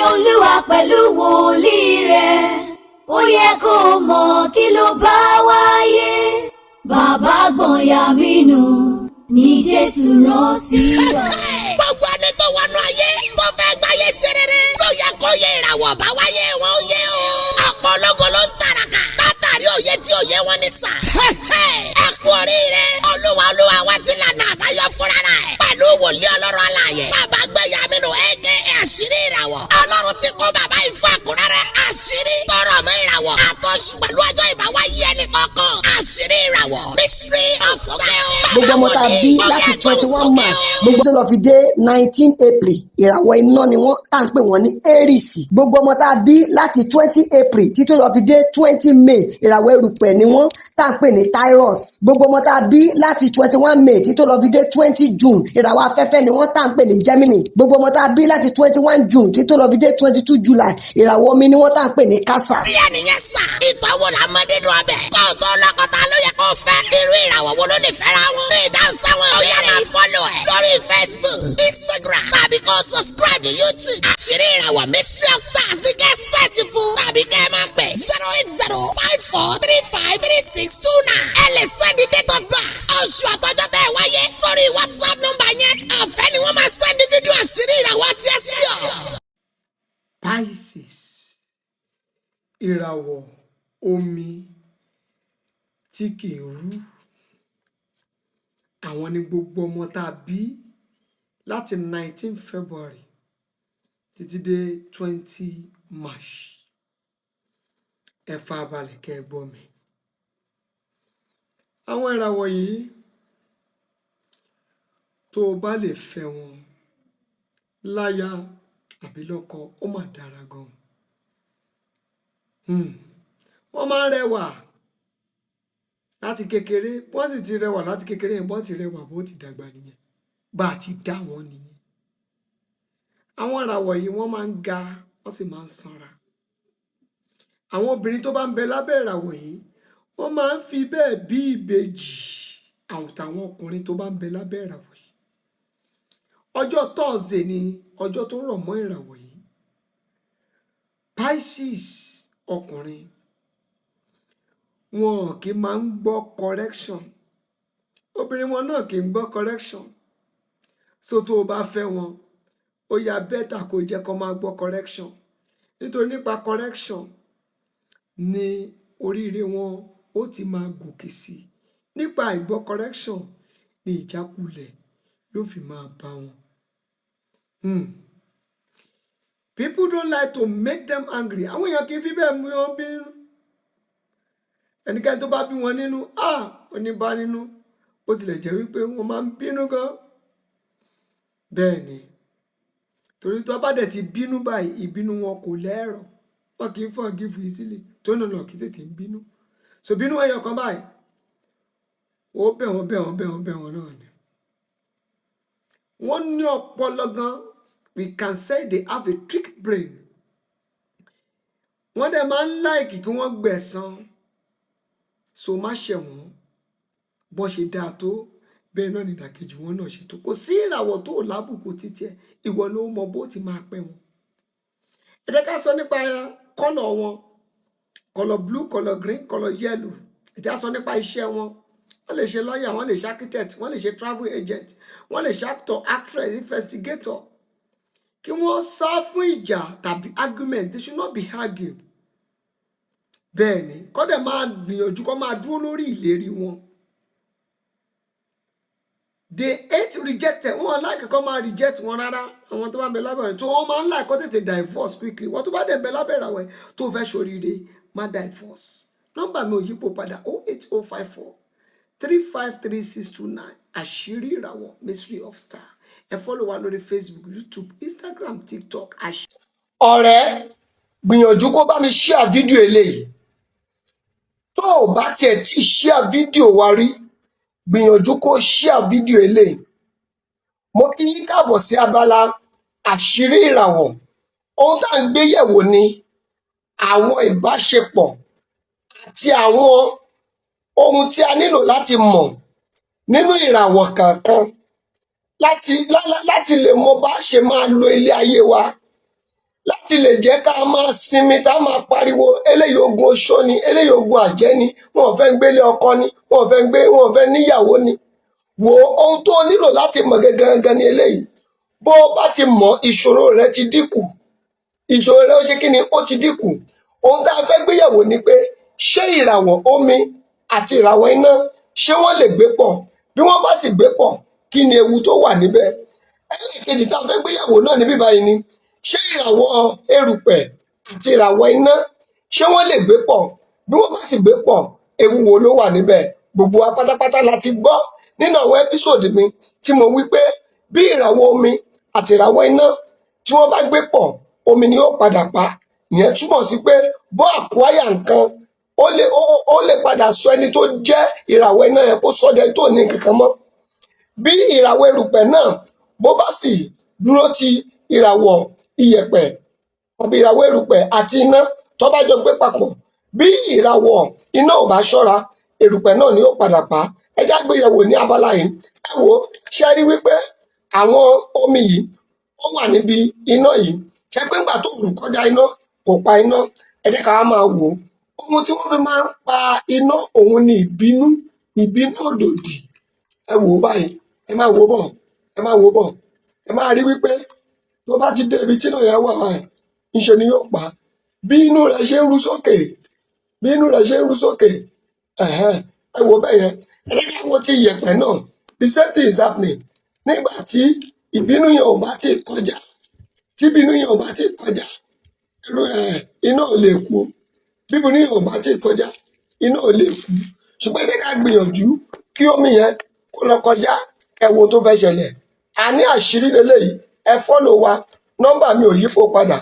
Olúwa pẹ̀lú wòlíì rẹ̀, ó yẹ kó mọ̀ kí ló bá wáyé. Bàbá gbọ̀nyà mi nù ní Jésù rán sí ọ. Gbogbo ẹni tó wọnú ayé tó fẹ́ gbáyé ṣe rere, tó yẹ kó yẹ ìràwọ̀ bá wáyé wọn ó yẹ o. Ọ̀pọ̀ ológo ló ń tàràkà látàrí òye tí òye wọn ní sà. Ẹ kú oríire, Olúwa wa ti lànà àbáyọ fúnra rẹ̀. Pẹ̀lú wòlíì Ọlọ́run alààyè, bàbá gbẹ̀yà mi nù aka àṣírí ìràwọ̀. Ọlọ́run ti kó bàbá yìí fún àkúrẹ́rẹ́. Àṣírí tọrọ mọ́ ìràwọ̀. Àtọ́sù pẹ̀lú ọjọ́ ìbáwáyé ẹnì kọ̀ọ̀kan. Àṣírí ìràwọ̀. Mystery of Star. Gbogbo ọmọ tá a bí láti 21 March gbogbo tó lọ fi dé 19 April ìràwọ̀ iná ni wọ́n tá à ń pè wọ́n ní Aries. Gbogbo ọmọ tá a bí láti 20 April títí lọ fi dé 20 May ìràwọ̀ erùpẹ̀ ni wọ́n tá à ń pè ní Taurus. Gbogbo ọmọ tá a bí láti 21 May títí lọ fi dé 20 June ìràwọ̀ afẹ́fẹ́ ni wọ́n tá à ń pè ní Gemini. Gbogbo ọmọ tá a bí láti 21 June títí lọ fi dé 22 July ìràwọ̀ omi ni wọ́n tá à ń pè ní Cancer. Bí ẹnìyẹn sà, ìtọ́wò làmọ́dé dùn ọbẹ̀. Kóòtù lọ́kọ̀tà ló yẹ kó fẹ́. Irú ìràwọ̀ wo ló lè fẹ́ra wọn? Ìdáhùn sáwọn ó yára máa fọ́lọ̀ ẹ̀. Lórí Facebook, Instagram, tàbí kó subscribe ní YouTube. Àṣírí ìràwọ̀ Mystery of Stars ní kẹ́ sẹ́ẹ̀tì fún. Tàbí kẹ́ máa pẹ̀ 08054353629. Ẹ lè sẹ́ndì date of birth. Oṣù àtọ́jọ́ tẹ́ ẹ wáyé sórí WhatsApp nọ́mbà yẹn. Ọ̀fẹ́ ni wọ́n máa sẹ́ndì fídíò àṣírí ìràwọ̀ tí ẹ sí ọ. Pisces, ìràwọ̀ omi tí kì í rú. Àwọn ni gbogbo ọmọ tá a bí láti 19 February títí dé 20 March. Ẹ farabalẹ̀ kẹ́ ẹ gbọ́ mi. Àwọn ìràwọ̀ yìí tó o bá lè fẹ́ wọn láya àbí lọ́kọ ó mà dára gan. Wọ́n máa ń rẹwà láti kékeré, wọ́n sì ti rẹwà láti kékeré yẹn, bọ́ ti rẹwà bó ti dàgbà nìyẹn, bá a ti dá wọn nìyẹn. Àwọn ìràwọ̀ yìí wọ́n máa ń ga, wọ́n sì máa ń sanra. Àwọn obìnrin tó bá ń bẹ lábẹ́ ìràwọ̀ yìí wọ́n máa ń fi bẹ́ẹ̀ bí ìbejì àtàwọn ọkùnrin tó bá ń bẹ lábẹ́ ìràwọ̀ yìí. Ọjọ́ Thursday ni ọjọ́ tó rọ̀ mọ́ ìràwọ̀ yìí. Pisces ọkùnrin wọn kì í máa ń gbọ́ correction, obìnrin wọn náà kì í gbọ́ correction. So tó o bá fẹ́ wọn ó yá bẹ́tà kó jẹ́ kó máa gbọ́ correction, nítorí nípa correction ni oríire wọn ó ti máa gòkè sí. Nípa àìgbọ́ correction ni ìjákulẹ̀ ló fi máa bá wọn. People don't like to make them angry. Àwọn èèyàn kì í fi bẹ́ẹ̀ mú wọn bínú. Ẹnikẹ́ni tó bá bí wọn nínú, oníbá nínú, ó tilẹ̀ jẹ́ wípé wọ́n máa ń bínú gan. Bẹ́ẹ̀ ni, torí tó bá dẹ̀ ti bínú báyìí, ìbínú wọn kò lẹ́rọ̀. Wọn kì í forgive easily, tó nà kí tètè ń bínú. So bínú ẹyọ kan báyìí, ó bẹ̀ wọ́n náà ni. Wọ́n ní ọpọlọ gan. We can say they have a trick brain. Wọ́n dẹ̀ máa ń like kí wọ́n gbẹ̀san. So má ṣe wọ́n bó ṣe dáa tó, bẹ́ẹ̀ náà ni ìdàkejì wọn náà ṣe tó. Kò sí ìràwọ̀ tó lábùkù títí ẹ̀, ìwọ ló mọ bó ti máa pẹ́ wọn. Ẹ jẹ́ ká sọ nípa kọ́lọ̀ wọn, kọ́lọ̀ blue, kọ́lọ̀ green, kọ́lọ̀ yellow. Ẹ jẹ́ ká sọ nípa iṣẹ́ wọn. Wọ́n lè ṣe lawyer, wọ́n lè ṣe architect, wọ́n lè ṣe travel agent, wọ́n lè ṣe actor, actress, investigator. Kí wọ́n sá fún ìjà tàbí argument, they should not be arguing. Bẹ́ẹ̀ ni, kọ́ dẹ̀ máa gbìyànjú kọ́ máa dúró lórí ìlérí wọn. They hate rejected. Wọ́n like kọ́ máa reject wọn rárá. Àwọn tó bá ń bẹ lábẹ́ rẹ̀ tó wọ́n máa ń like kọ́ tètè divorce quickly. Wọ́n tó bá dẹ̀ ń bẹ lábẹ́ ìràwọ̀ tó fẹ́ ṣoríire má divorce. Nọ́mbà mi ò yípo padà 08054353629. Àṣírí ìràwọ̀ Mystery of Star. Ẹ follow wa lórí Facebook, YouTube, Instagram, TikTok. Ọ̀rẹ́, gbìyànjú kó bá mi share fídíò eléyìí. Tó o bá tiẹ̀ ti share fídíò wa rí, gbìyànjú kó share fídíò eléyìí. Mo kí yín káàbọ̀ sí abala àṣírí ìràwọ̀. Ohun tá à ń gbé yẹ̀wò ni àwọn ìbáṣepọ̀ àti àwọn ohun tí a nílò láti mọ̀ nínú ìràwọ̀ kankan láti lè mọ bá ṣe máa lo ilé ayé wa láti lè jẹ́ ká máa sinmi tá máa pariwo eléyìí ogun oṣó ni eléyìí ogun àjẹ́ ni wọn ò fẹ́ gbélé ọkọ ni wọn ò fẹ́ níyàwó ni. Wò ó, ohun tó nílò láti mọ̀ gangan ni eléyìí. Bó o bá ti mọ̀, ìṣòro rẹ ti dínkù, ìṣòro rẹ ó ṣe kí ni, ó ti dínkù. Ohun tá a fẹ́ gbéyẹ̀wò ni pé ṣé ìràwọ̀ omi àti ìràwọ̀ iná ṣé wọ́n lè gbé pọ̀? Bí wọ́n bá sì gbé pọ̀, kí ni ewu tó wà níbẹ̀? Ẹlẹ́ẹ̀kejì tá a fẹ́ gbéyẹ̀wò náà níbí báyìí ni ṣé ìràwọ̀ erùpẹ̀ àti ìràwọ̀ iná ṣé wọ́n lè gbé pọ̀? Bí wọ́n bá sì gbé pọ̀, ewu wo ló wà níbẹ̀? Gbogbo wa pátápátá la ti gbọ́ nínú àwọn ẹ́písòdì mi tí mo wí pé bí ìràwọ̀ omi àti ìràwọ̀ iná tí wọ́n bá gbé pọ̀, omi ni ó padà pa. Ìyẹn túmọ̀ sí pé bó àkúáyà nǹkan ó lè padà sọ ẹni tó jẹ́ ìràwọ̀ iná yẹn kó sọ́dẹ tó ní kankan mọ́. Bí ìràwọ̀ erùpẹ̀ náà bó bá sì dúró ti ìràwọ̀ iyẹ̀pẹ̀ àbí ìràwọ̀ erùpẹ̀ àti iná tó bá jọ gbé papọ̀, bí ìràwọ̀ iná ò bá ṣọ́ra, erùpẹ̀ náà ni ó padà pa. Ẹ jẹ́ á gbéyẹ̀wò ní abala yìí. Ẹ wò ó, ṣe rí wípé àwọn omi yìí ó wà níbi iná yìí. Ṣe pé ńgbà tó rù kọjá iná kò pa iná. Ẹ jẹ́ ká máa wò ó. Ohun tí wọ́n fi máa ń pa iná òun ni ìbínú òdòdì. Ẹ wò ó báyìí, ẹ máa wò ó bọ̀, ẹ máa wò ó bọ̀. Ẹ máa rí wípé tó bá ti dé ibi tí iná yẹn wà báyìí, ńṣe ni yóò pa. Bí inú rẹ̀ ṣe ń rú sókè, bí inú rẹ̀ ṣe ń rú sókè, ẹ wò bẹ́ẹ̀ yẹn. Ẹ jẹ́ ká wo ti iyẹ̀pẹ̀ náà. The same thing is happening. Nígbà tí ìbínú yẹn ò bá ti kọjá, tí ìbínú yẹn ò bá ti kọjá, iná ò lè kú. Bí ìbínú yẹn ò bá ti kọjá, iná ò lè kú. Ṣùgbọ́n ẹ jẹ́ ká gbìyànjú kí omi yẹn kó lọ kọjá, ẹ wo tó fẹ́ ṣẹlẹ̀. A ní àṣírí lélẹ́yìí. Ẹ fọ́lò wa, nọ́mbà mi ò yípo padà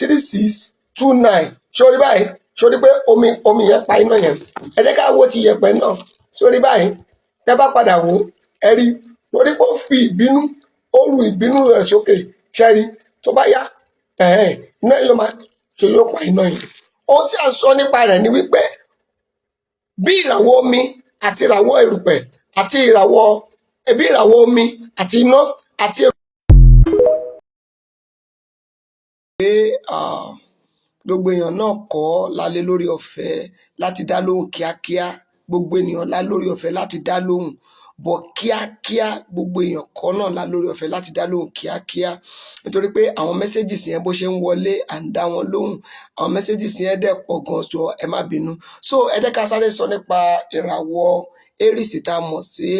08054353629. Sórí báyìí, sórí pé omi yẹn pa iná yẹn. Ẹ jẹ́ ká wo ti iyẹ̀pẹ̀ náà. Sórí báyìí, tẹ́ bá padà wò ó, ẹ rí torí pé ó fi ìbínú, ó ru ìbínú rẹ̀ sókè. Ṣé rí tó bá yá, iná yóò máa ṣe yóò pa iná yẹn. Ohun tí a sọ nípa rẹ̀ ni wípé bí ìràwọ̀ omi àti ìràwọ̀ erùpẹ̀ àti ìràwọ̀ omi àti iná àti gbogbo èèyàn náà kọ́ lálẹ́ lórí ọ̀fẹ́ láti dá lóhùn kíákíá. Gbogbo ènìyàn lá lórí ọ̀fẹ́ láti dá lóhùn, bọ̀ kíákíá. Gbogbo èèyàn kọ́ náà lá lórí ọ̀fẹ́ láti dá lóhùn kíákíá. Nítorí pé àwọn mẹ́sẹ́gìsì yẹn bó ṣe ń wọlé à ń dá wọn lóhùn. Àwọn mẹ́sẹ́gìsì yẹn dẹ̀ pọ̀ gan, jọ ẹ má bínú. So ẹ jẹ́ ká sáré sọ nípa ìràwọ̀ Aries tá a mọ̀ sí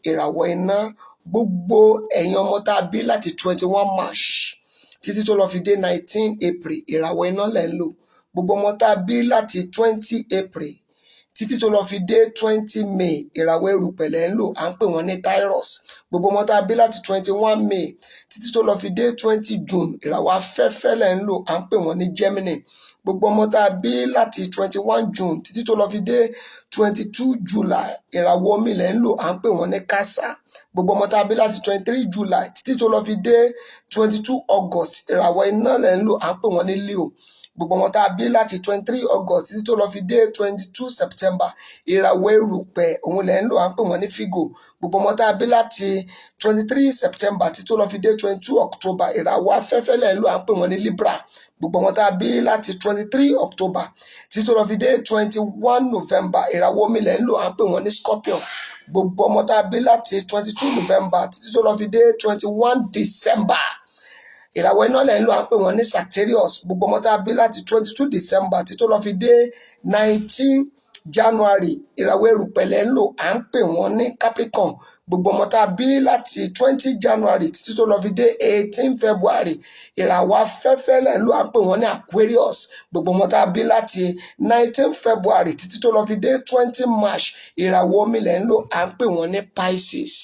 ìràwọ̀ iná. Gbogbo ẹ̀yin ọmọ tá a bí láti 21 March títí tó lọ fi dé 19 April, ìràwọ̀ iná lẹ̀ ń lò. Gbogbo ọmọ tá a bí láti 20 April títí tó lọ fi dé 20 May, ìràwọ̀ erùpẹ̀ lẹ̀ ń lò. À ń pè wọ́n ní Taurus. Gbogbo ọmọ tá a bí láti 21 May títí tó lọ fi dé 20 June, ìràwọ̀ afẹ́fẹ́ lẹ̀ ń lò. À ń pè wọ́n ní Gemini. Gbogbo ọmọ tá a bí láti 21 June títí tó lọ fi dé 22 July, ìràwọ̀ omi lẹ̀ ń lò. À ń pè wọ́n ní Cancer. Gbogbo ọmọ tá a bí láti 23 July títí tó lọ fi dé 22 August, ìràwọ̀ iná lẹ̀ ń lò. À ń pè wọ́n ní Leo. Gbogbo ọmọ tá a bí láti 23 August títí tó lọ fi dé 22 September, ìràwọ̀ erùpẹ̀ òun lẹ̀ ń lò. À ń pè wọ́n ní Virgo. Gbogbo ọmọ tá a bí láti 23 September títí tó lọ fi dé 22 October, ìràwọ̀ afẹ́fẹ́ lẹ̀ ń lò. À ń pè wọ́n ní Libra. Gbogbo ọmọ tá a bí láti 23 October títí tó lọ fi dé 21 November, ìràwọ̀ omi lẹ̀ ń lò. À ń pè wọ́n ní Scorpion. Gbogbo ọmọ tá a bí láti 22 November títí tó lọ fi dé 21 December, ìràwọ̀ iná lẹ̀ ń lò. À ń pè wọ́n ní Sagittarius. Gbogbo ọmọ tá a bí láti 22 December títí tó lọ fi dé 19 January, ìràwọ̀ erùpẹ̀ lẹ̀ ń lò. À ń pè wọ́n ní Capricorn. Gbogbo ọmọ tá a bí láti 20 January títí tó lọ fi dé 18 February, ìràwọ̀ afẹ́fẹ́ lẹ̀ ń lò. À ń pè wọ́n ní Aquarius. Gbogbo ọmọ tá a bí láti 19 February títí tó lọ fi dé 20 March, ìràwọ̀ omi lẹ̀ ń lò. À ń pè wọ́n ní Pisces.